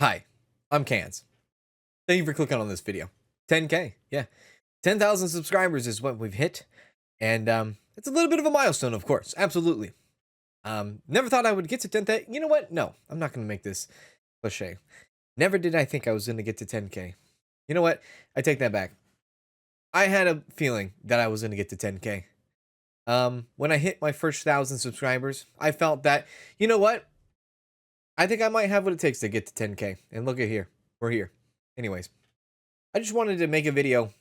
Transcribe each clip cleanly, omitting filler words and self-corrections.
Hi, I'm Kans. Thank you for clicking on this video. 10K, yeah. 10,000 subscribers is what we've hit. And it's a little bit of a milestone, of course. Absolutely. Never thought I would get to 10K. You know what? No, I'm not going to make this cliche. Never did I think I was going to get to 10K. You know what? I take that back. I had a feeling that I was going to get to 10K. When I hit my first 1,000 subscribers, I felt that, you know what? I think I might have what it takes to get to 10K. And look at here. We're here. Anyways, I just wanted to make a video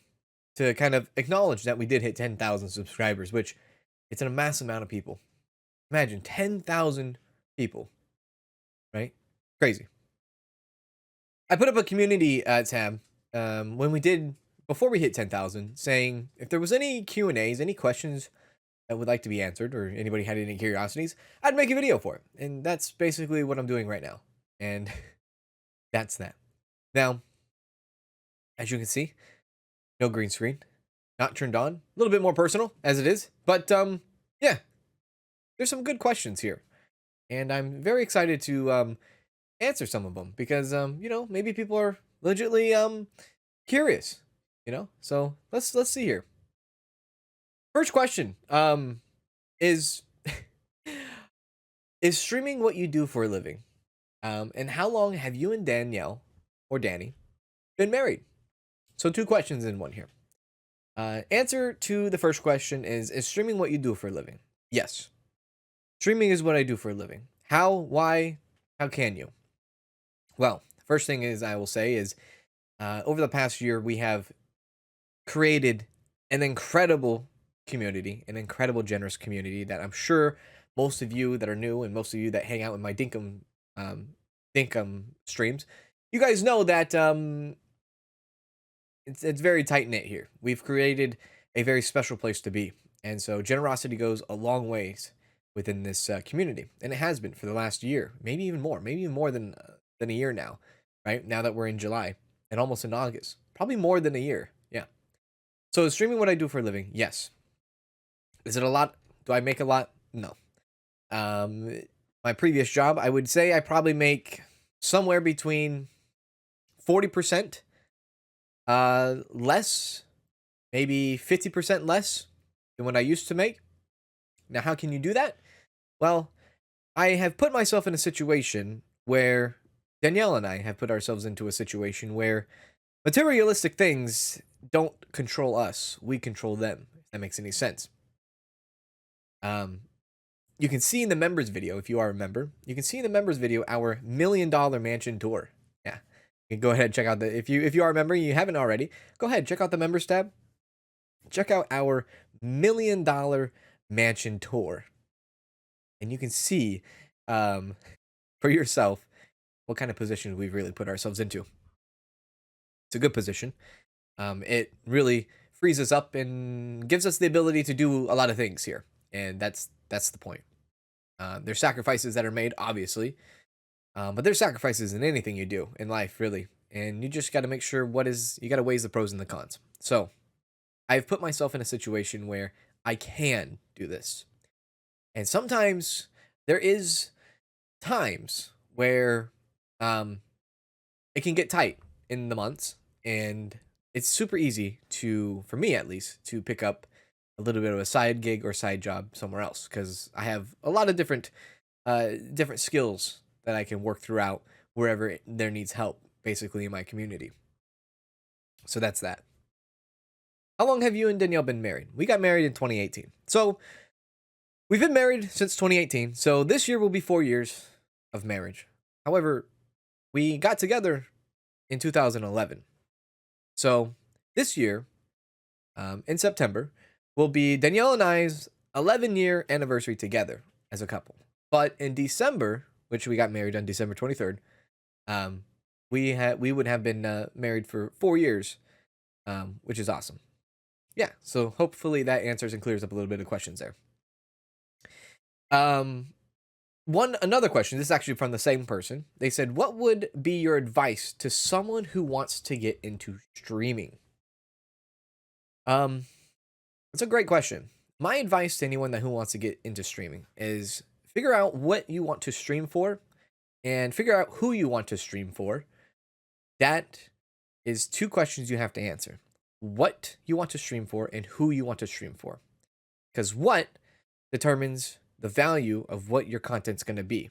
to kind of acknowledge that we did hit 10,000 subscribers, which it's a massive amount of people. Imagine 10,000 people, right? Crazy. I put up a community tab before we hit 10,000 saying if there was any Q&As, any questions that would like to be answered or anybody had any curiosities, I'd make a video for it. And that's basically what I'm doing right now. And that's that. Now, as you can see, no green screen, not turned on, a little bit more personal as it is. But yeah, there's some good questions here. And I'm very excited to answer some of them because, maybe people are legitly curious, So let's see here. First question is is streaming what you do for a living? And how long have you and Danielle or Danny been married? So two questions in one here. Answer to the first question is streaming what you do for a living? Yes. Streaming is what I do for a living. How? Why? How can you? Well, first thing is I will say is over the past year, we have created an incredible community, an incredible, generous community that I'm sure most of you that are new and most of you that hang out with my Dinkum streams, you guys know that it's very tight knit here. We've created a very special place to be, and so generosity goes a long ways within this community, and it has been for the last year, maybe even more than a year now. Right now that we're in July and almost in August, probably more than a year. Yeah. So is streaming what I do for a living? Yes. Is it a lot? Do I make a lot? No. My previous job, I would say I probably make somewhere between 40% less, maybe 50% less than what I used to make. Now, how can you do that? Well, I have put myself in a situation where Danielle and I have put ourselves into a situation where materialistic things don't control us. We control them, if that makes any sense. You can see in the members video, if you are a member, you can see in the members video our $1 million mansion tour. Yeah. You can go ahead and check out if you are a member and you haven't already, go ahead, check out the members tab. Check out our $1 million mansion tour. And you can see for yourself what kind of position we've really put ourselves into. It's a good position. It really frees us up and gives us the ability to do a lot of things here. And that's the point. There's sacrifices that are made, obviously. But there's sacrifices in anything you do in life, really. And you just got to make sure you got to weigh the pros and the cons. So I've put myself in a situation where I can do this. And sometimes there is times where it can get tight in the months. And it's super easy for me at least, to pick up a little bit of a side gig or side job somewhere else, because I have a lot of different skills that I can work throughout wherever there needs help, basically, in my community. So that's that. How long have you and Danielle been married? We got married in 2018. So we've been married since 2018. So this year will be 4 years of marriage. However, we got together in 2011. So this year, in September, will be Danielle and I's 11-year anniversary together as a couple. But in December, which we got married on December 23rd, we would have been married for 4 years, which is awesome. Yeah, so hopefully that answers and clears up a little bit of questions there. Another question, this is actually from the same person. They said, what would be your advice to someone who wants to get into streaming? It's a great question. My advice to anyone who wants to get into streaming is figure out what you want to stream for and figure out who you want to stream for That is two questions you have to answer. What you want to stream for and who you want to stream for. Because what determines the value of what your content's going to be.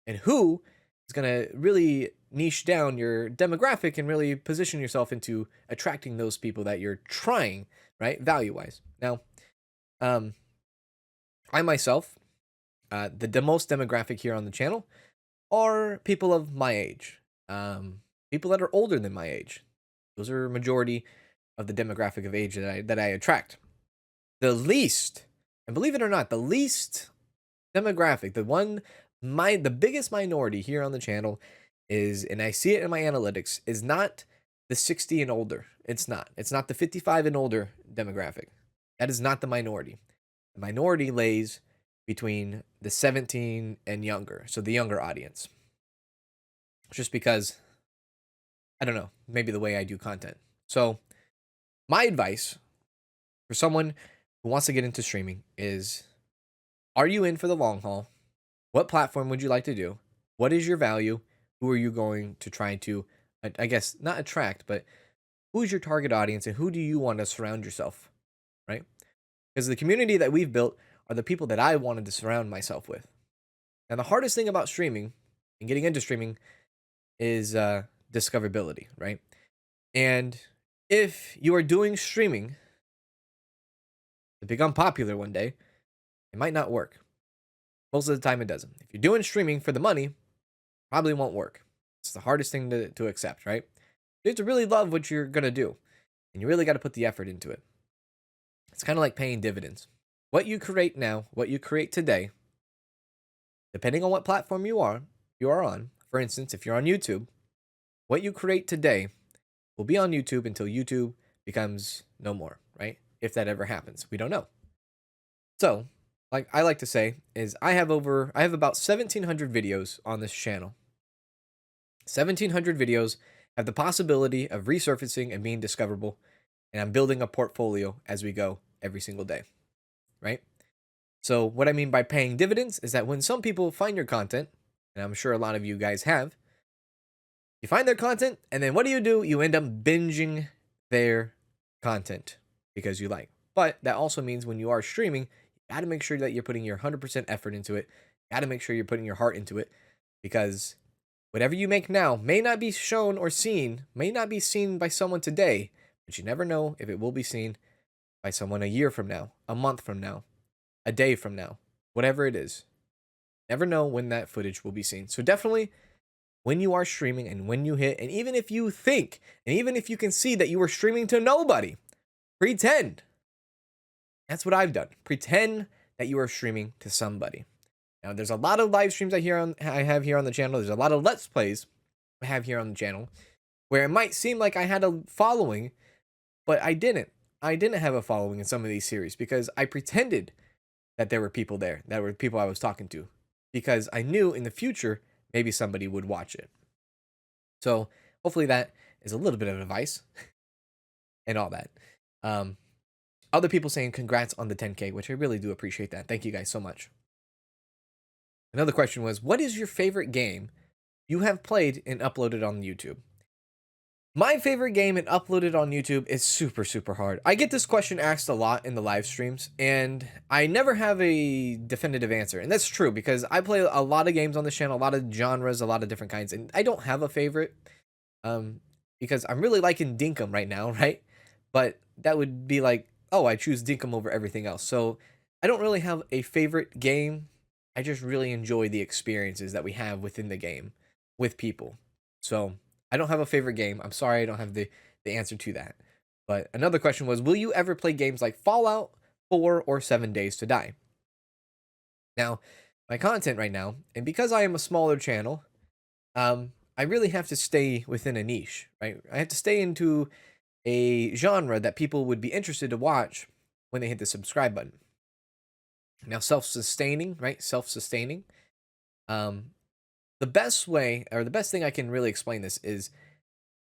And who is going to really niche down your demographic and really position yourself into attracting those people that you're trying, right? Value wise. Now, I myself, the most demographic here on the channel are people of my age, people that are older than my age. Those are majority of the demographic of age that I attract. The least, and believe it or not, the least demographic, the biggest minority here on the channel is, and I see it in my analytics, is not the 60 and older. It's not. It's not the 55 and older demographic. That is not the minority. The minority lays between the 17 and younger, so the younger audience. Just because, I don't know, maybe the way I do content. So, my advice for someone who wants to get into streaming is, are you in for the long haul? What platform would you like to do? What is your value? Who are you going to try to, I guess, not attract, but who's your target audience and who do you want to surround yourself, right? Because the community that we've built are the people that I wanted to surround myself with. And the hardest thing about streaming and getting into streaming is discoverability, right? And if you are doing streaming to become popular one day, it might not work. Most of the time it doesn't. If you're doing streaming for the money, probably won't work. It's the hardest thing to accept, right? You have to really love what you're going to do. And you really got to put the effort into it. It's kind of like paying dividends. What you create now, what you create today, depending on what platform you are on. For instance, if you're on YouTube, what you create today will be on YouTube until YouTube becomes no more, right? If that ever happens. We don't know. So, like I like to say, is I have about 1,700 videos on this channel. 1,700 videos have the possibility of resurfacing and being discoverable, and I'm building a portfolio as we go every single day, right? So what I mean by paying dividends is that when some people find your content, and I'm sure a lot of you guys have, you find their content, and then what do? You end up binging their content because you like. But that also means when you are streaming, you got to make sure that you're putting your 100% effort into it. You got to make sure you're putting your heart into it, because whatever you make now may not be shown or seen, may not be seen by someone today, but you never know if it will be seen by someone a year from now, a month from now, a day from now, whatever it is. Never know when that footage will be seen. So definitely, when you are streaming and when you hit, and even if you think, and even if you can see that you are streaming to nobody, pretend. That's what I've done. Pretend that you are streaming to somebody. Now, there's a lot of live streams I have here on the channel. There's a lot of Let's Plays I have here on the channel where it might seem like I had a following, but I didn't. I didn't have a following in some of these series because I pretended that there were people there, that were people I was talking to, because I knew in the future maybe somebody would watch it. So hopefully that is a little bit of advice and all that. Other people saying congrats on the 10K, which I really do appreciate that. Thank you guys so much. Another question was, what is your favorite game you have played and uploaded on YouTube? My favorite game and uploaded on YouTube is super, super hard. I get this question asked a lot in the live streams, and I never have a definitive answer. And that's true because I play a lot of games on this channel, a lot of genres, a lot of different kinds, and I don't have a favorite because I'm really liking Dinkum right now, right? But that would be like, oh, I choose Dinkum over everything else. So I don't really have a favorite game. I just really enjoy the experiences that we have within the game with people. So I don't have a favorite game. I'm sorry I don't have the answer to that. But another question was, will you ever play games like Fallout 4 or 7 Days to Die? Now, my content right now, and because I am a smaller channel, I really have to stay within a niche, right? I have to stay into a genre that people would be interested to watch when they hit the subscribe button. Now, self-sustaining, right? Self-sustaining. The best way, or the best thing I can really explain this is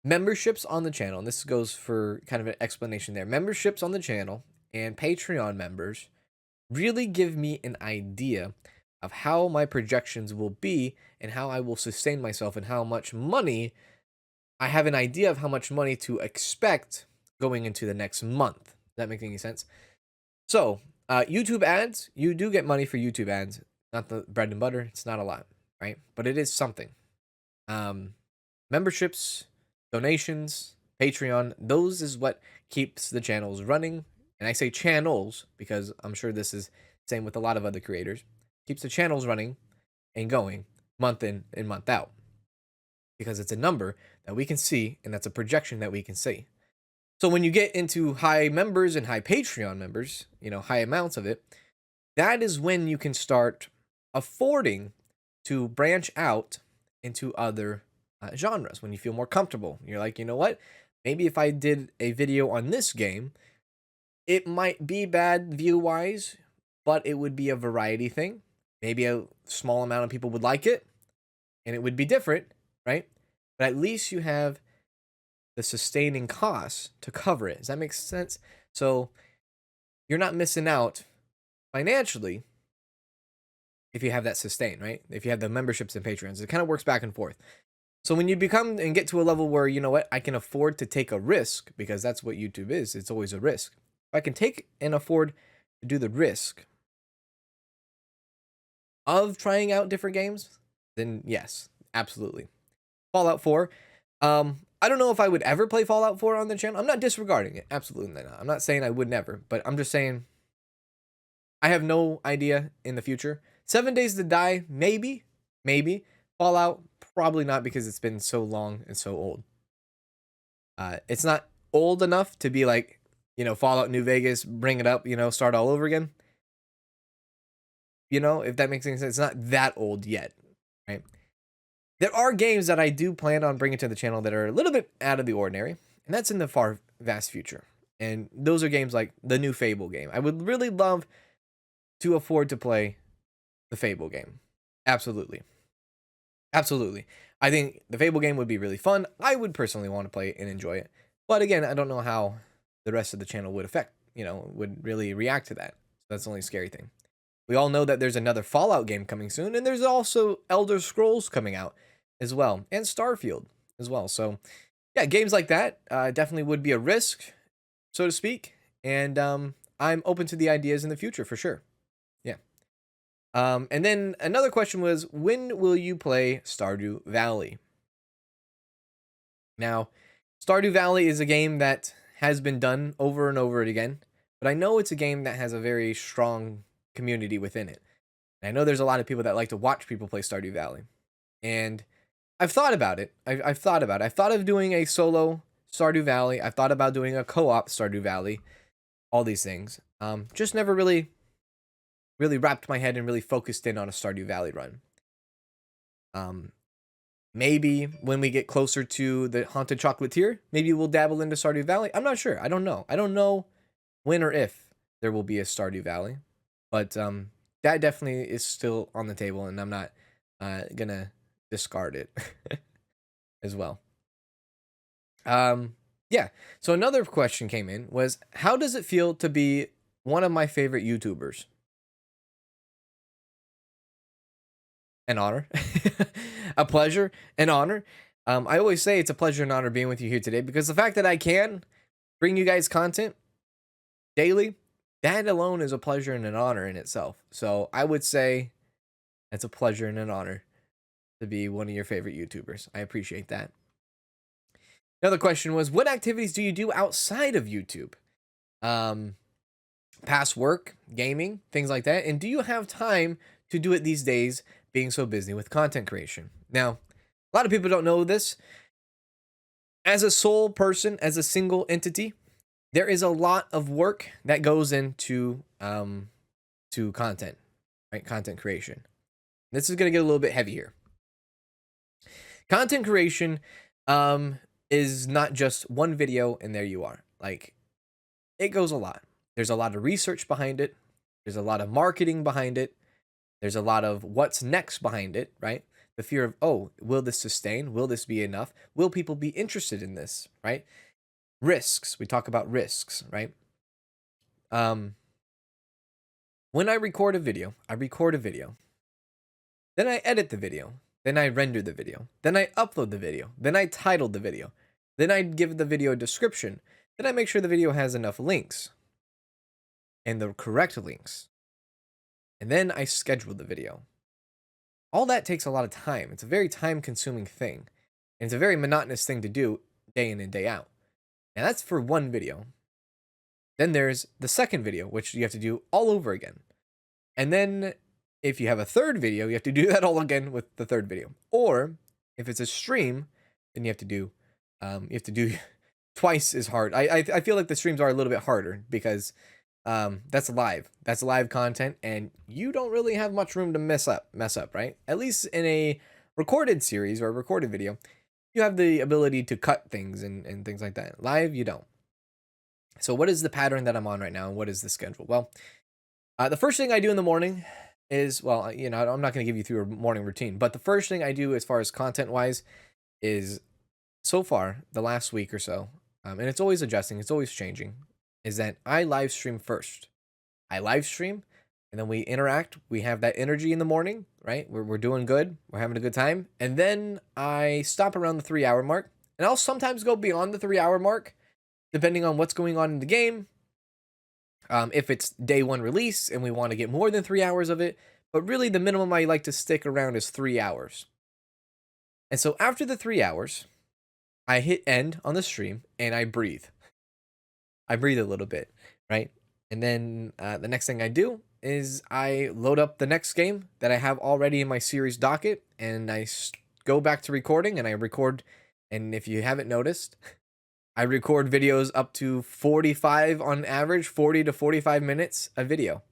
memberships on the channel. And this goes for kind of an explanation there. Memberships on the channel and Patreon members really give me an idea of how my projections will be and how I will sustain myself and how much money I have an idea of how much money to expect going into the next month. Does that make any sense? So, YouTube ads, you do get money for YouTube ads. Not the bread and butter. It's not a lot, right? But it is something. Memberships, donations, Patreon, those is what keeps the channels running. And I say channels because I'm sure this is same with a lot of other creators. Keeps the channels running and going month in and month out. Because it's a number that we can see, and that's a projection that we can see. So when you get into high members and high Patreon members, high amounts of it, that is when you can start affording to branch out into other genres. When you feel more comfortable, you're like, you know what? Maybe if I did a video on this game, it might be bad view-wise, but it would be a variety thing. Maybe a small amount of people would like it, and it would be different, right? But at least you have the sustaining costs to cover it. Does that make sense? So you're not missing out financially if you have that sustain, right? If you have the memberships and Patreons, it kind of works back and forth. So when you become and get to a level where, you know what, I can afford to take a risk, because that's what YouTube is. It's always a risk. If I can take and afford to do the risk of trying out different games, then yes, absolutely. Fallout 4. I don't know if I would ever play Fallout 4 on the channel. I'm not disregarding it. Absolutely not. I'm not saying I would never, but I'm just saying I have no idea in the future. 7 Days to Die, maybe. Fallout, probably not, because it's been so long and so old. It's not old enough to be like, Fallout New Vegas, bring it up, start all over again. If that makes any sense. It's not that old yet, right? There are games that I do plan on bringing to the channel that are a little bit out of the ordinary, and that's in the far, vast future. And those are games like the new Fable game. I would really love to afford to play the Fable game. Absolutely. Absolutely. I think the Fable game would be really fun. I would personally want to play it and enjoy it. But again, I don't know how the rest of the channel would would really react to that. So that's the only scary thing. We all know that there's another Fallout game coming soon, and there's also Elder Scrolls coming out as well, and Starfield as well. So yeah, games like that definitely would be a risk, so to speak, and I'm open to the ideas in the future for sure. Yeah. And then another question was, when will you play Stardew Valley? Now, Stardew Valley is a game that has been done over and over again, but I know it's a game that has a very strong community within it. And I know there's a lot of people that like to watch people play Stardew Valley. And I've thought about it. I've thought about it. I've thought of doing a solo Stardew Valley. I've thought about doing a co-op Stardew Valley. All these things. Just never really wrapped my head and really focused in on a Stardew Valley run. Maybe when we get closer to the Haunted Chocolatier, maybe we'll dabble into Stardew Valley. I'm not sure. I don't know. I don't know when or if there will be a Stardew Valley. But that definitely is still on the table, and I'm not gonna discard it as well. Yeah. So another question came in was, how does it feel to be one of my favorite YouTubers? An honor, a pleasure, an honor. I always say it's a pleasure and honor being with you here today, because the fact that I can bring you guys content daily, that alone is a pleasure and an honor in itself. So I would say it's a pleasure and an honor to be one of your favorite YouTubers. I appreciate that. Another question was, what activities do you do outside of YouTube? Past work, gaming, things like that. And do you have time to do it these days, being so busy with content creation? Now, a lot of people don't know this. As a sole person, as a single entity, there is a lot of work that goes into to content, right? Content creation. This is going to get a little bit heavy here. Content creation is not just one video and there you are. Like, it goes a lot. There's a lot of research behind it. There's a lot of marketing behind it. There's a lot of what's next behind it, right? The fear of, oh, will this sustain? Will this be enough? Will people be interested in this, right? Risks. We talk about risks, right? When I record a video, then I edit the video. Then I render the video. Then I upload the video. Then I title the video. Then I give the video a description. Then I make sure the video has enough links and the correct links. And then I schedule the video. All that takes a lot of time. It's a very time consuming thing. And it's a very monotonous thing to do day in and day out. And that's for one video. Then there's the second video, which you have to do all over again. And then if you have a third video, you have to do that all again with the third video. Or if it's a stream, then you have to do twice as hard. I feel like the streams are a little bit harder because that's live content, and you don't really have much room to mess up, right? At least in a recorded series or a recorded video, you have the ability to cut things and things like that. Live, you don't. So what is the pattern that I'm on right now, and what is the schedule? Well, the first thing I do in the morning is, well, I'm not going to give you through a morning routine, but the first thing I do as far as content-wise is, so far, the last week or so, and it's always adjusting, it's always changing, is that I live stream first. I live stream, and then we interact. We have that energy in the morning, right? We're doing good. We're having a good time. And then I stop around the 3-hour mark, and I'll sometimes go beyond the 3-hour mark, depending on what's going on in the game. If it's day one release and we want to get more than 3 hours of it, but really the minimum I like to stick around is 3 hours. And so after the 3 hours, I hit end on the stream and I breathe. I breathe a little bit, right? And then the next thing I do is I load up the next game that I have already in my series docket, and I go back to recording, and I record. And if you haven't noticed, I record videos up to 45 on average, 40 to 45 minutes a video.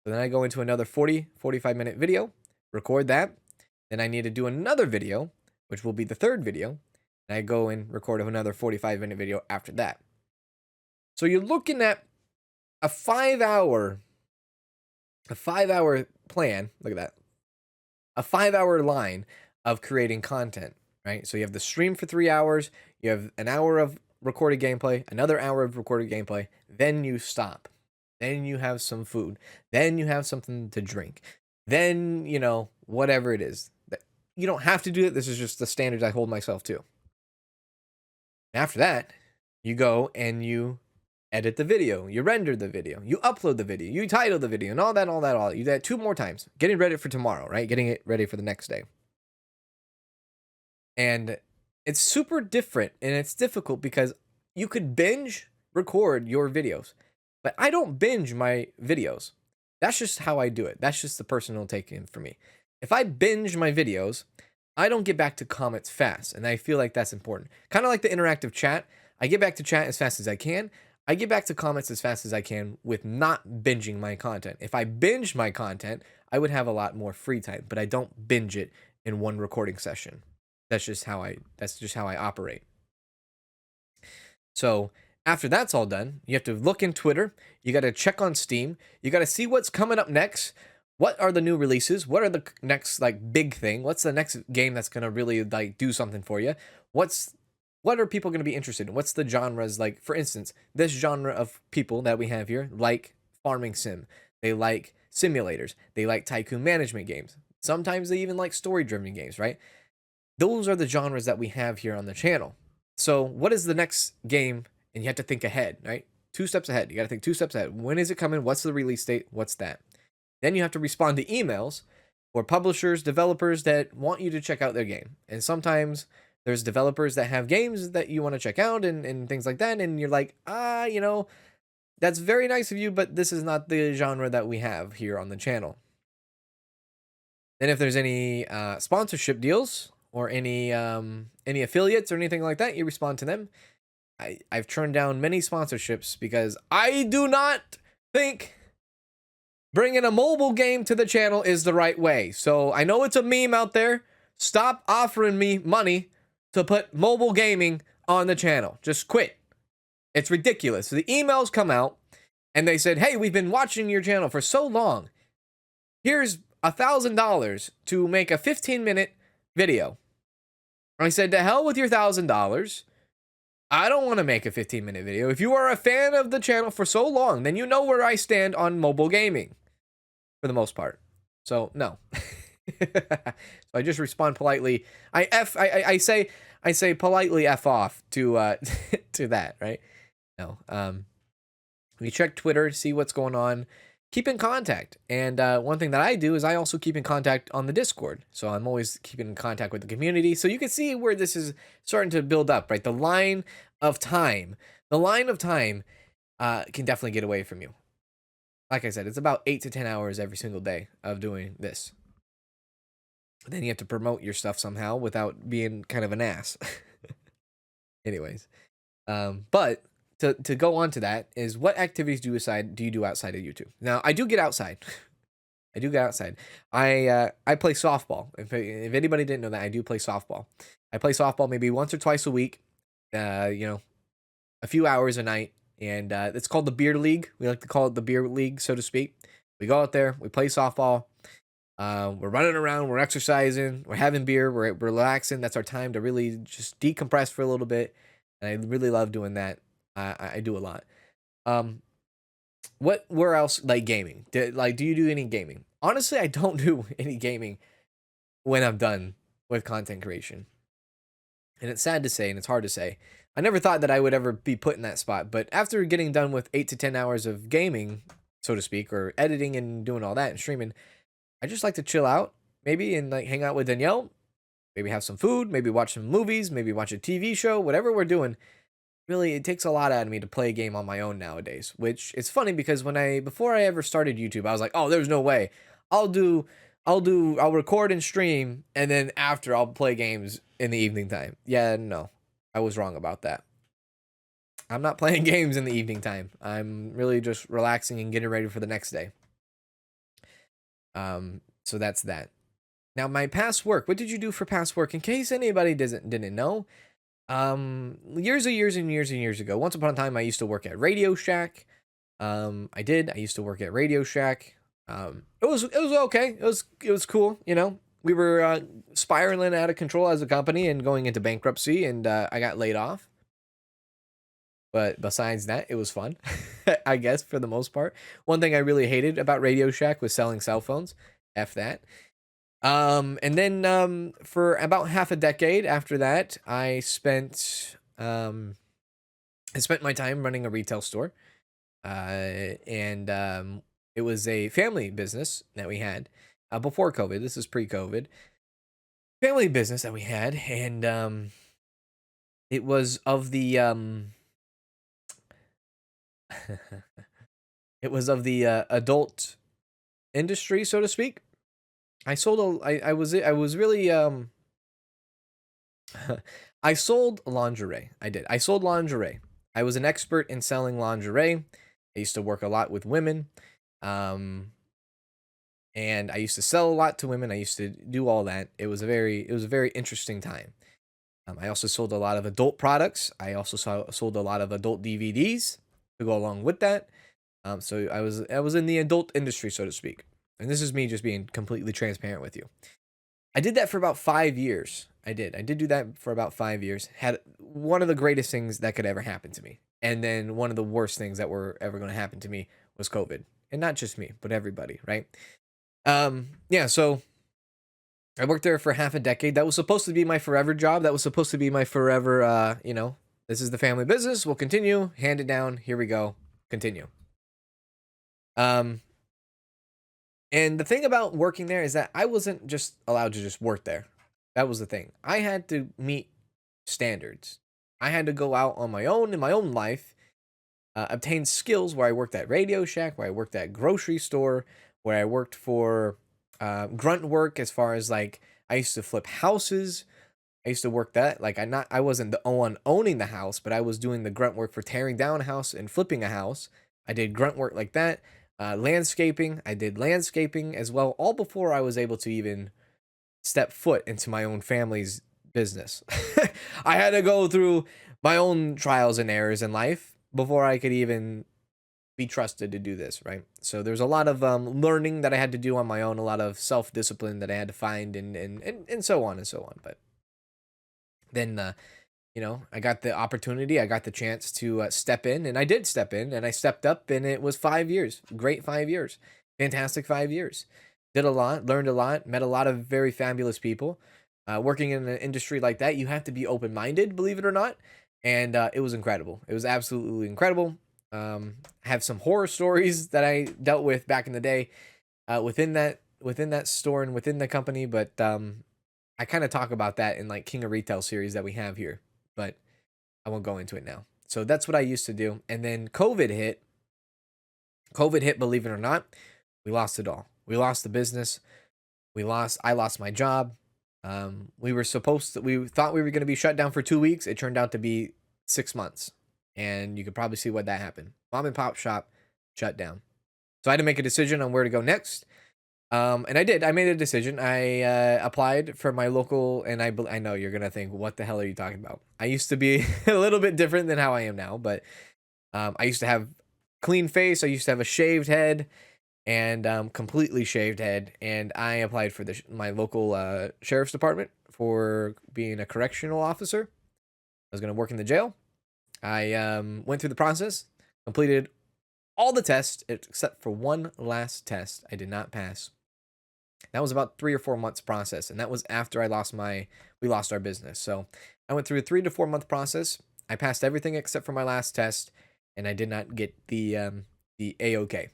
So then I go into another 45 minute video, record that. Then I need to do another video, which will be the third video. And I go and record another 45-minute video after that. So you're looking at a 5-hour plan. Look at that. A 5-hour line of creating content, right? So you have the stream for 3 hours. You have an hour of recorded gameplay, another hour of recorded gameplay. Then you stop. Then you have some food. Then you have something to drink. Then, whatever it is. You don't have to do it. This is just the standards I hold myself to. After that, you go and you edit the video, you render the video, you upload the video, you title the video, and all that. You do that 2 more times. Getting ready for tomorrow, right? Getting it ready for the next day. And it's super different, and it's difficult because you could binge record your videos, but I don't binge my videos. That's just how I do it. That's just the personal take-in for me. If I binge my videos, I don't get back to comments fast, and I feel like that's important. Kind of like the interactive chat. I get back to chat as fast as I can. I get back to comments as fast as I can with not binging my content. If I binge my content, I would have a lot more free time, but I don't binge it in one recording session. That's just how I operate. So after that's all done, you have to look in Twitter. You got to check on Steam. You got to see what's coming up next. What are the new releases? What are the next big thing? What's the next game that's gonna really do something for you? What are people gonna be interested in? What's the genres like? For instance, this genre of people that we have here like farming sim. They like simulators. They like tycoon management games. Sometimes they even like story-driven games, right? Those are the genres that we have here on the channel. So what is the next game? And you have to think ahead, right? 2 steps ahead. You got to think 2 steps ahead. When is it coming? What's the release date? What's that? Then you have to respond to emails or publishers, developers that want you to check out their game. And sometimes there's developers that have games that you want to check out and things like that. And you're like, that's very nice of you, but this is not the genre that we have here on the channel. Then if there's any sponsorship deals or any affiliates or anything like that, you respond to them. I've turned down many sponsorships because I do not think bringing a mobile game to the channel is the right way. So I know it's a meme out there. Stop offering me money to put mobile gaming on the channel. Just quit. It's ridiculous. The emails come out and they said, hey, we've been watching your channel for so long. Here's $1,000 to make a 15-minute video. I said, to hell with your $1,000. I don't want to make a 15-minute video. If you are a fan of the channel for so long, then you know where I stand on mobile gaming. For the most part. So, no. So I just respond politely. I say politely f off to to that, right? No. We check Twitter, see what's going on, keep in contact. And one thing that I do is I also keep in contact on the Discord. So I'm always keeping in contact with the community. So you can see where this is starting to build up, right? Of time, the line of time can definitely get away from you. Like I said, it's about 8 to 10 hours every single day of doing this. Then you have to promote your stuff somehow without being kind of an ass. Anyways, but to go on to that is what activities do you do outside of YouTube? Now I do get outside. I do get outside. I play softball. If anybody didn't know that, I do play softball. I play softball maybe once or twice a week. You know, a few hours a night, and it's called the beer league. We like to call it the beer league, so to speak. We go out there, we play softball. We're running around, we're exercising, we're having beer, we're relaxing. That's our time to really just decompress for a little bit, and I really love doing that. I do a lot. Um, where else, like gaming? Do you do any gaming? Honestly, I don't do any gaming when I'm done with content creation, and it's sad to say, and it's hard to say. I never thought that I would ever be put in that spot, but after getting done with 8 to 10 hours of gaming, so to speak, or editing and doing all that and streaming, I just like to chill out, maybe, and like hang out with Danielle, maybe have some food, maybe watch some movies, maybe watch a TV show, whatever we're doing. Really, it takes a lot out of me to play a game on my own nowadays, which it's funny because before I ever started YouTube, I was like, oh, there's no way. I'll record and stream, and then after I'll play games in the evening time. Yeah, no, I was wrong about that. I'm not playing games in the evening time. I'm really just relaxing and getting ready for the next day. So that's that. Now, my past work. What did you do for past work? In case anybody didn't know, years ago, once upon a time, I used to work at Radio Shack. I used to work at Radio Shack. It was okay. It was cool. You know, we were spiraling out of control as a company and going into bankruptcy, and I got laid off. But besides that, it was fun, I guess, for the most part. One thing I really hated about Radio Shack was selling cell phones. F that. And then for about half a decade after that, I spent my time running a retail store. And it was a family business that we had before COVID. This is pre-COVID. Family business that we had, and it was of the it was of the adult industry, so to speak. I was really I sold lingerie. I did. I sold lingerie. I was an expert in selling lingerie. I used to work a lot with women. Um and I used to sell a lot to women. I used to do all that. It was a very interesting time. I also sold a lot of adult products. I also sold a lot of adult DVDs to go along with that. So I was in the adult industry, so to speak. And this is me just being completely transparent with you. I did that for about 5 years. I did do that for about 5 years. Had one of the greatest things that could ever happen to me. And then one of the worst things that were ever going to happen to me was COVID. And not just me, but everybody, right? Yeah, so I worked there for half a decade. That was supposed to be my forever job. That was supposed to be my forever, this is the family business. We'll continue. Hand it down. Here we go. Continue. Um, and the thing about working there is that I wasn't just allowed to just work there. That was the thing. I had to meet standards. I had to go out on my own in my own life, obtain skills where I worked at Radio Shack, where I worked at grocery store, where I worked for grunt work as far as like I used to flip houses. I used to work that like I wasn't the one owning the house, but I was doing the grunt work for tearing down a house and flipping a house. I did grunt work like that. Landscaping. I did landscaping as well, all before I was able to even step foot into my own family's business. I had to go through my own trials and errors in life before I could even be trusted to do this, right? So there's a lot of learning that I had to do on my own, a lot of self-discipline that I had to find, and so on and so on. But then, I got the opportunity, I got the chance to step in, and I did step in, and I stepped up, and it was 5 years. Great 5 years. Fantastic 5 years. did a lot, learned a lot, met a lot of very fabulous people. Working in an industry like that, you have to be open minded, believe it or not. And it was incredible. It was absolutely incredible. Have some horror stories that I dealt with back in the day within that store and within the company, but I kind of talk about that in like King of Retail series that we have here, but I won't go into it now. So that's what I used to do. And then COVID hit. COVID hit, believe it or not. We lost it all. We lost the business. I lost my job. We thought we were going to be shut down for 2 weeks. It turned out to be 6 months. And you could probably see what that happened. Mom and pop shop shut down. So I had to make a decision on where to go next. And I did. I made a decision. I applied for my local, and I know you're gonna think, what the hell are you talking about? I used to be a little bit different than how I am now, but I used to have clean face. I used to have a shaved head and completely shaved head, and I applied for my local sheriff's department for being a correctional officer. I was gonna work in the jail. I went through the process, completed all the tests except for one last test I did not pass. That was about 3 or 4 months process, and that was after we lost our business. So I went through a 3 to 4 month process. I passed everything except for my last test, and I did not get the A-OK.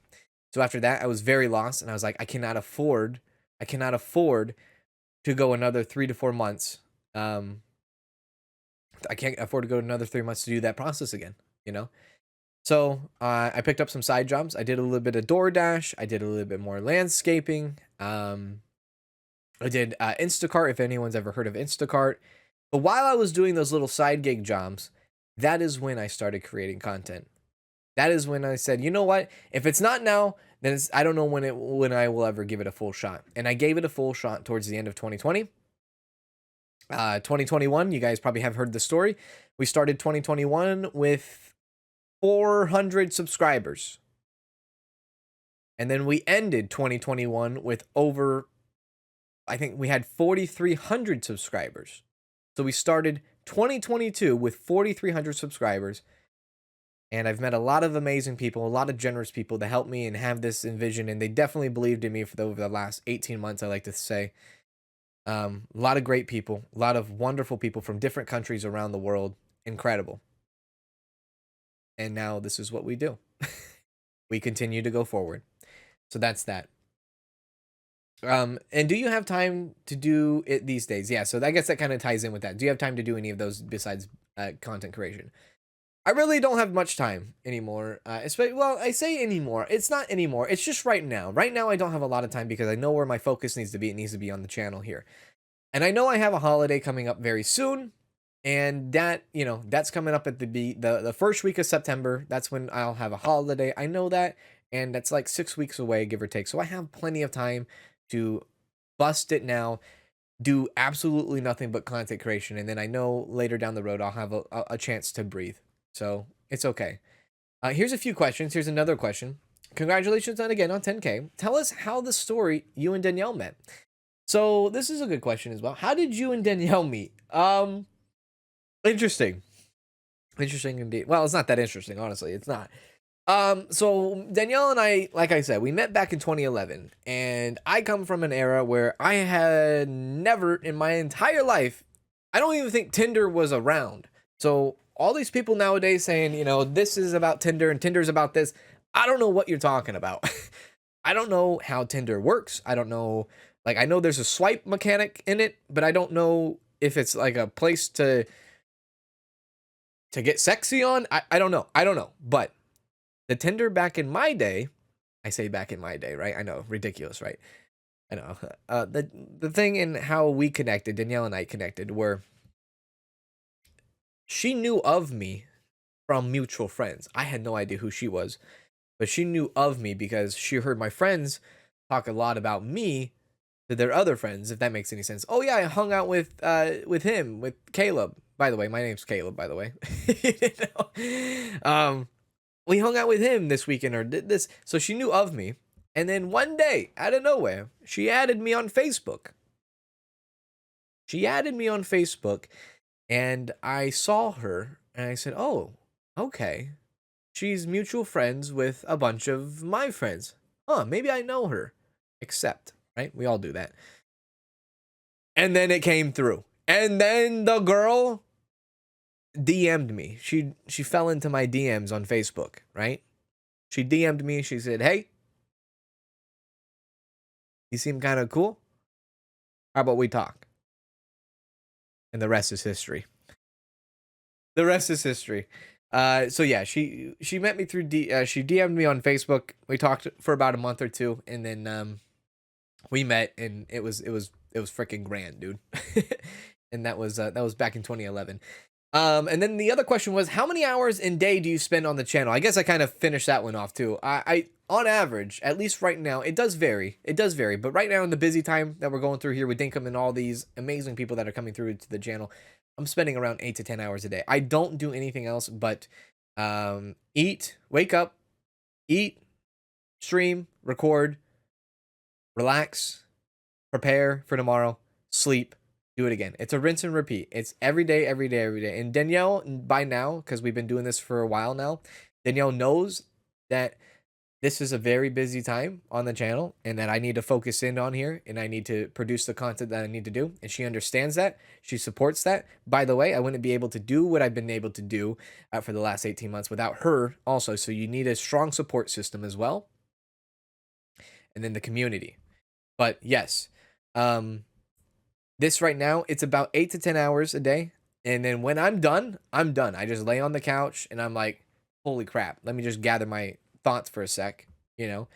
So after that, I was very lost, and I was like, I cannot afford to go another 3 to 4 months. I can't afford to go another 3 months to do that process again, you know? So I picked up some side jobs. I did a little bit of DoorDash. I did a little bit more landscaping. I did Instacart, if anyone's ever heard of Instacart. But while I was doing those little side gig jobs, that is when I started creating content. That is when I said, you know what? If it's not now, then I don't know when I will ever give it a full shot. And I gave it a full shot towards the end of 2020. 2021, you guys probably have heard the story. We started 2021 with 400 subscribers. And then we ended 2021 with I think we had 4,300 subscribers. So we started 2022 with 4,300 subscribers. And I've met a lot of amazing people, a lot of generous people that helped me and have this envision. And they definitely believed in me over the last 18 months, I like to say. A lot of great people, a lot of wonderful people from different countries around the world. Incredible. And now this is what we do. We continue to go forward. So that's that. And do you have time to do it these days? Yeah, so I guess that kind of ties in with that. Do you have time to do any of those besides content creation? I really don't have much time anymore. Well, I say anymore. It's not anymore. It's just right now. Right now, I don't have a lot of time because I know where my focus needs to be. It needs to be on the channel here. And I know I have a holiday coming up very soon. And that, that's coming up at the first week of September. That's when I'll have a holiday. I know that. And that's like 6 weeks away, give or take. So I have plenty of time to bust it now, do absolutely nothing but content creation. And then I know later down the road, I'll have a chance to breathe. So it's okay. Here's a few questions. Here's another question. Congratulations on 10K. Tell us how the story you and Danielle met. So this is a good question as well. How did you and Danielle meet? Interesting. Interesting indeed. Well, it's not that interesting, honestly. It's not. So Danielle and I, like I said, we met back in 2011, and I come from an era where I had never in my entire life, I don't even think Tinder was around. So all these people nowadays saying, this is about Tinder and Tinder's about this. I don't know what you're talking about. I don't know how Tinder works. I don't know. Like, I know there's a swipe mechanic in it, but I don't know if it's like a place to get sexy on. I don't know. But the Tinder back in my day, I say back in my day, right? I know, ridiculous, right? I know. The thing in how we connected, Danielle and I connected, were she knew of me from mutual friends. I had no idea who she was, but she knew of me because she heard my friends talk a lot about me to their other friends, if that makes any sense. Oh yeah, I hung out with him, with Caleb. By the way, my name's Caleb, by the way. We hung out with him this weekend or did this. So she knew of me. And then one day, out of nowhere, she added me on Facebook. And I saw her and I said, oh, okay. She's mutual friends with a bunch of my friends. Maybe I know her. Except right? We all do that. And then it came through. And then the girl DM'd me. She fell into my DMs on Facebook, right? She DM'd me. She said, "Hey, you seem kind of cool. How about we talk?" And the rest is history. The rest is history. So yeah, she met me through she DM'd me on Facebook. We talked for about a month or two, and then we met, and it was freaking grand, dude. And that was back in 2011. And then the other question was, how many hours in day do you spend on the channel? I guess I kind of finished that one off too. I on average, at least right now, it does vary. It does vary, but right now in the busy time that we're going through here with Dinkum and all these amazing people that are coming through to the channel, I'm spending around 8 to 10 hours a day. I don't do anything else but eat, wake up, eat, stream, record, relax, prepare for tomorrow, sleep, do it again. It's a rinse and repeat. It's every day, every day, every day. And Danielle, by now, because we've been doing this for a while now, Danielle knows that this is a very busy time on the channel and that I need to focus in on here and I need to produce the content that I need to do. And she understands that. She supports that. By the way, I wouldn't be able to do what I've been able to do for the last 18 months without her also. So you need a strong support system as well. And then the community. But yes, this right now, it's about 8 to 10 hours a day. And then when I'm done, I'm done. I just lay on the couch and I'm like, holy crap, let me just gather my thoughts for a sec, and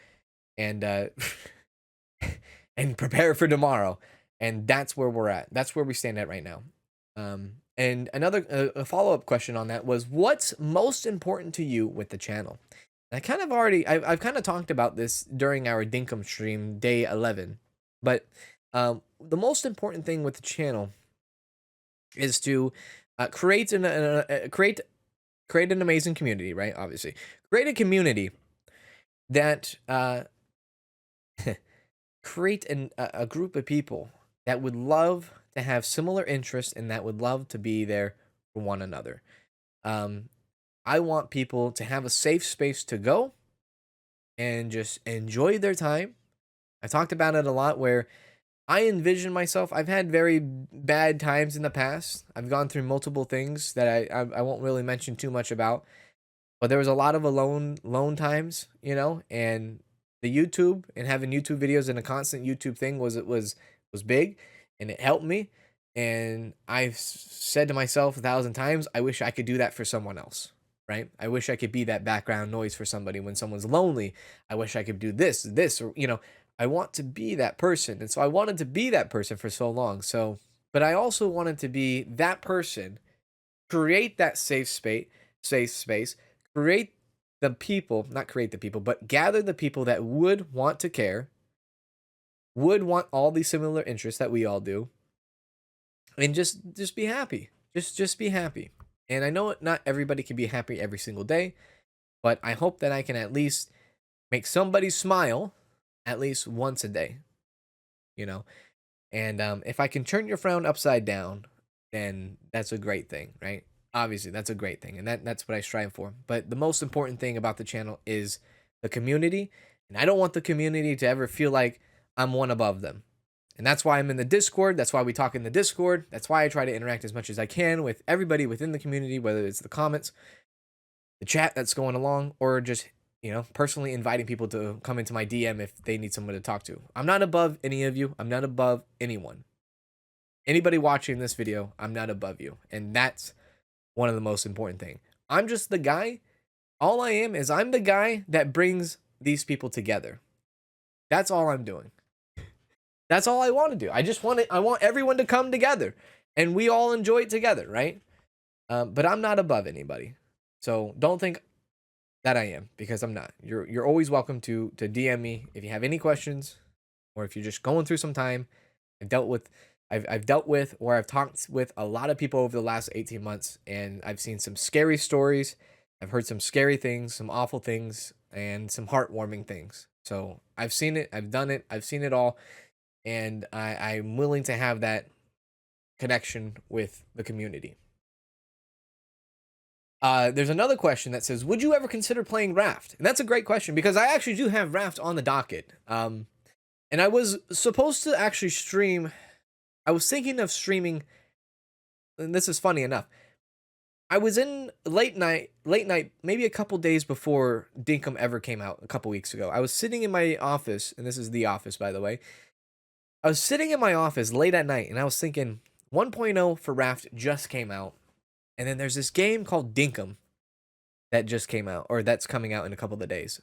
and prepare for tomorrow. And that's where we're at. That's where we stand at right now. And another a follow-up question on that was, what's most important to you with the channel? And I've kind of talked about this during our Dinkum stream day 11, but the most important thing with the channel is to create an amazing community, right? Obviously, create a community that create a group of people that would love to have similar interests and that would love to be there for one another. I want people to have a safe space to go and just enjoy their time. I talked about it a lot where I envision myself. I've had very bad times in the past. I've gone through multiple things that I won't really mention too much about. But there was a lot of alone times, and the YouTube and having YouTube videos and a constant YouTube thing was big, and it helped me. And I've said to myself 1,000 times, I wish I could do that for someone else, right? I wish I could be that background noise for somebody when someone's lonely. I wish I could do this, or I want to be that person. And so I wanted to be that person for so long. So, but I also wanted to be that person, create that safe space, create the people, not create the people, but gather the people that would want to care, would want all these similar interests that we all do, and just be happy. Just be happy. And I know not everybody can be happy every single day, but I hope that I can at least make somebody smile at least once a day, And if I can turn your frown upside down, then that's a great thing, right? Obviously, that's a great thing, and that's what I strive for. But the most important thing about the channel is the community, and I don't want the community to ever feel like I'm one above them. And that's why I'm in the Discord. That's why we talk in the Discord. That's why I try to interact as much as I can with everybody within the community, whether it's the comments, the chat that's going along, or just personally inviting people to come into my DM if they need someone to talk to. I'm not above any of you. I'm not above anyone. Anybody watching this video, I'm not above you. And that's one of the most important things. I'm just the guy. All I am is I'm the guy that brings these people together. That's all I'm doing. That's all I want to do. I want everyone to come together and we all enjoy it together, right? But I'm not above anybody. So don't think that I am, because I'm not. You're always welcome to DM me if you have any questions, or if you're just going through some time. I've dealt with or I've talked with a lot of people over the last 18 months, and I've seen some scary stories. I've heard some scary things, some awful things, and some heartwarming things. So I've seen it, I've done it, I've seen it all, and I'm willing to have that connection with the community. There's another question that says, would you ever consider playing Raft? And that's a great question, because I actually do have Raft on the docket. And I was supposed to actually stream. I was thinking of streaming, and this is funny enough. I was in late night, maybe a couple days before Dinkum ever came out a couple weeks ago. I was sitting in my office, and this is the office, by the way. I was sitting in my office late at night, and I was thinking 1.0 for Raft just came out. And then there's this game called Dinkum that just came out, or that's coming out in a couple of days.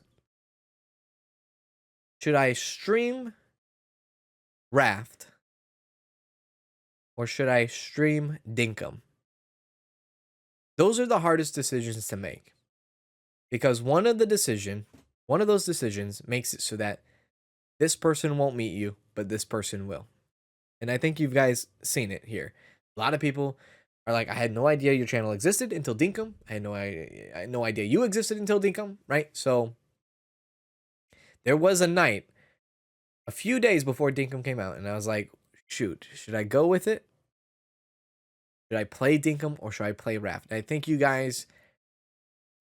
Should I stream Raft, or should I stream Dinkum? Those are the hardest decisions to make, because one of those decisions makes it so that this person won't meet you, but this person will. And I think you guys seen it here. A lot of people are like, I had no idea your channel existed until Dinkum. I had no idea you existed until Dinkum, right? So there was a night a few days before Dinkum came out, and I was like, shoot, should I go with it? Should I play Dinkum, or should I play Raft? And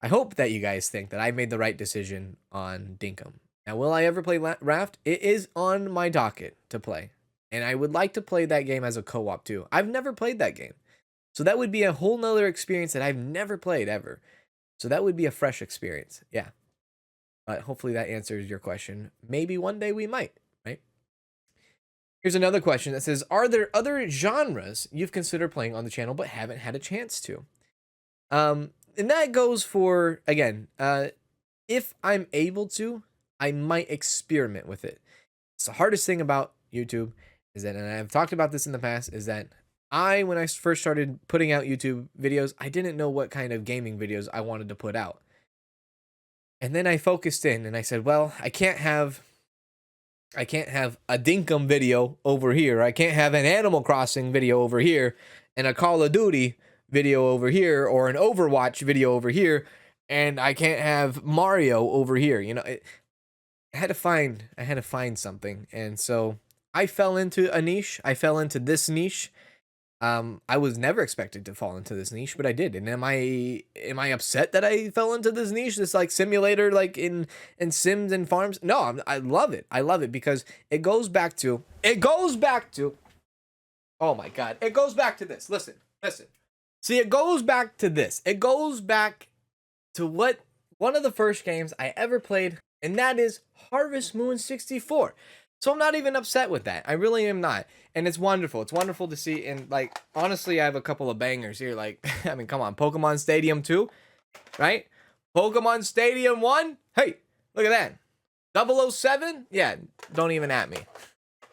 I hope that you guys think that I made the right decision on Dinkum. Now, will I ever play Raft? It is on my docket to play. And I would like to play that game as a co-op too. I've never played that game. So that would be a whole nother experience that I've never played ever. So that would be a fresh experience. Yeah. But hopefully that answers your question. Maybe one day we might, right? Here's another question that says, are there other genres you've considered playing on the channel but haven't had a chance to? And that goes for, again, if I'm able to, I might experiment with it. It's the hardest thing about YouTube is that, and I've talked about this in the past, is that when I first started putting out YouTube videos, I didn't know what kind of gaming videos I wanted to put out. And then I focused in and I said, well, I can't have a Dinkum video over here. I can't have an Animal Crossing video over here and a Call of Duty video over here, or an Overwatch video over here, and I can't have Mario over here. You know, I had to find something, and so I fell into a niche. I fell into this niche. I was never expected to fall into this niche, but I did. And am I upset that I fell into this niche? This like simulator, like in Sims and farms? No, I love it. I love it because it goes back to. Oh my God! It goes back to this. Listen. See, it goes back to this. It goes back to what one of the first games I ever played, and that is Harvest Moon 64. So I'm not even upset with that. I really am not. And it's wonderful. It's wonderful to see. And like, honestly, I have a couple of bangers here. Like, I mean, come on. Pokemon Stadium 2, right? Pokemon Stadium 1. Hey, look at that. 007? Yeah, don't even at me.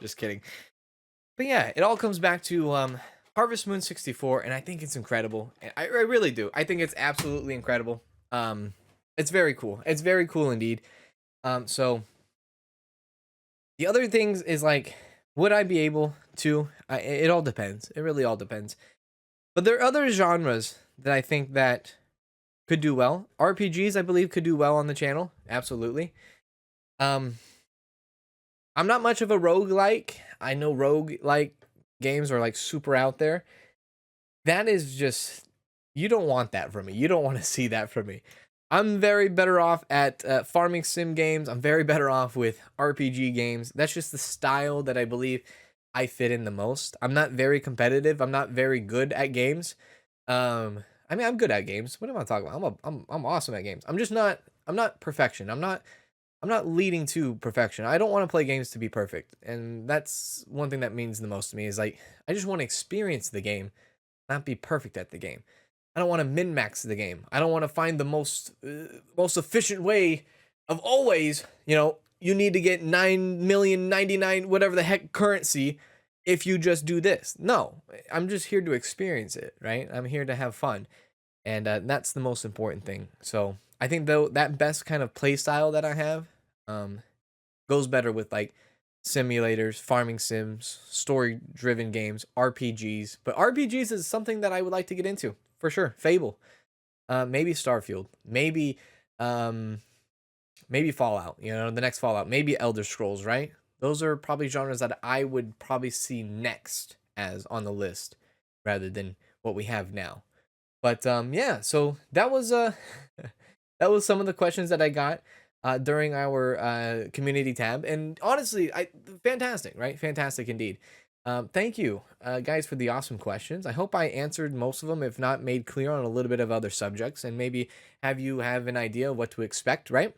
Just kidding. But yeah, it all comes back to Harvest Moon 64, and I think it's incredible. I really do. I think it's absolutely incredible. It's very cool. It's very cool indeed. So the other things is like, would I be able to? It all depends. It really all depends. But there are other genres that I think that could do well. RPGs, I believe, could do well on the channel. Absolutely. I'm not much of a roguelike. I know roguelike games are like super out there. That is just, you don't want that from me. You don't want to see that from me. I'm very better off at farming sim games. I'm very better off with RPG games. That's just the style that I believe I fit in the most. I'm not very competitive. I'm not very good at games. I mean, I'm good at games. What am I talking about? I'm awesome at games. I'm not perfection. I'm not leading to perfection. I don't want to play games to be perfect. And that's one thing that means the most to me is like, I just want to experience the game, not be perfect at the game. I don't want to min-max the game. I don't want to find the most efficient way of always, you need to get 9,000,099 whatever the heck currency if you just do this. No, I'm just here to experience it, right? I'm here to have fun. And that's the most important thing. So I think though that best kind of play style that I have goes better with like simulators, farming sims, story-driven games, RPGs. But RPGs is something that I would like to get into for sure. Fable, maybe Starfield, maybe Fallout. The next Fallout, maybe Elder Scrolls. Right? Those are probably genres that I would probably see next as on the list, rather than what we have now. But yeah, so that was that was some of the questions that I got. during our community tab. And honestly, fantastic, right? Fantastic indeed. Thank you, guys, for the awesome questions. I hope I answered most of them, if not made clear on a little bit of other subjects, and maybe have an idea of what to expect, right?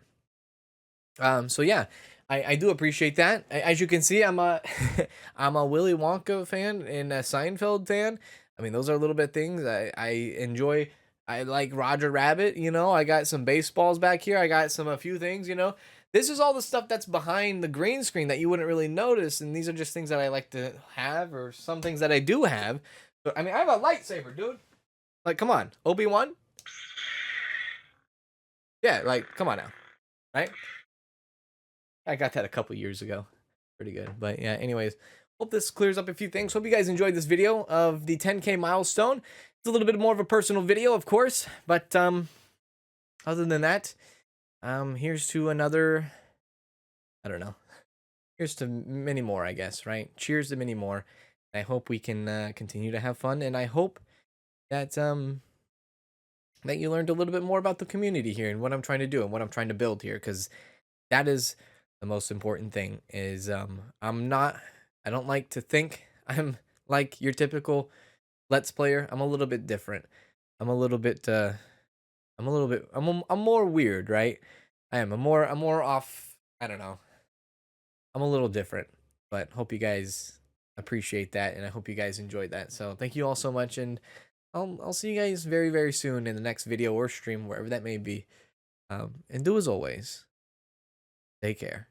So yeah, I do appreciate that. As you can see, I'm a I'm a Willy Wonka fan and a Seinfeld fan. I mean, those are little bit things I enjoy. I like Roger Rabbit. I got some baseballs back here. I got a few things. This is all the stuff that's behind the green screen that you wouldn't really notice, and these are just things that I like to have, or some things that I do have. But I mean, I have a lightsaber, dude. Like, come on, Obi-Wan. Yeah, like, come on now, right? I got that a couple years ago. Pretty good. But yeah, anyways, hope this clears up a few things. Hope you guys enjoyed this video of the 10K milestone. It's a little bit more of a personal video, of course, but other than that, here's to another, I don't know. Here's to many more, I guess, right? Cheers to many more. I hope we can continue to have fun, and I hope that that you learned a little bit more about the community here and what I'm trying to do and what I'm trying to build here, because that is the most important thing. Is I don't like to think I'm like your typical let's player. I'm a little bit different. I'm a little bit I'm more weird, right? I'm more off. I don't know. I'm a little different, but hope you guys appreciate that, and I hope you guys enjoyed that. So thank you all so much, and I'll see you guys very, very soon in the next video or stream, wherever that may be. And do as always, take care.